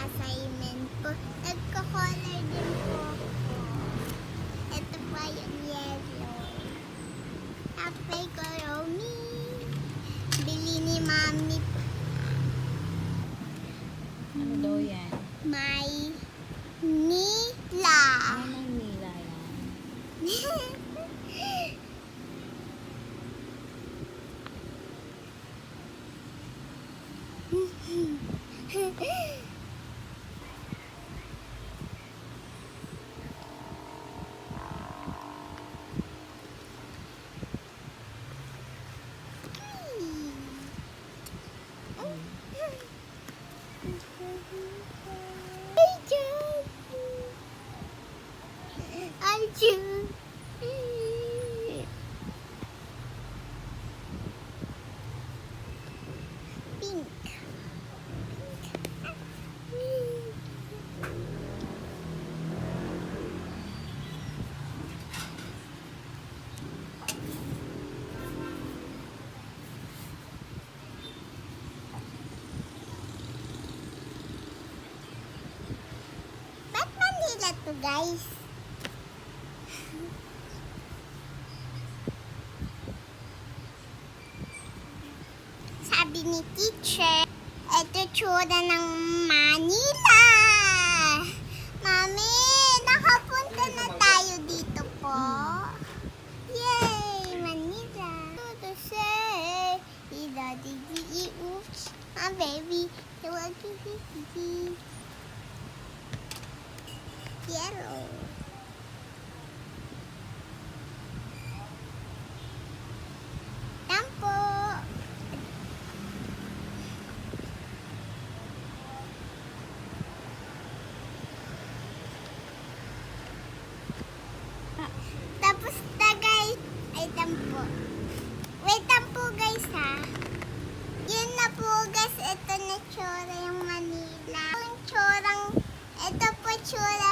assignment po. Nagko-color din po ako. Ito pa yung yellow. Apay ko, Romy. Bili ni Mami. Ano daw yan? May nila. May nila yan. Arjun. Pink. Ba't Manila to, guys? Sabi ni teacher, ito tsura ng Manila. Mami, nakapunta na tayo dito po. Yay, Manila. To say, oops, my baby, yellow. Tampo. Tapos na guys, ay tampo. Wait, tampo guys ha. Yun na po guys, ito na tsura yung Manila. Yung tsurang, ito po tsura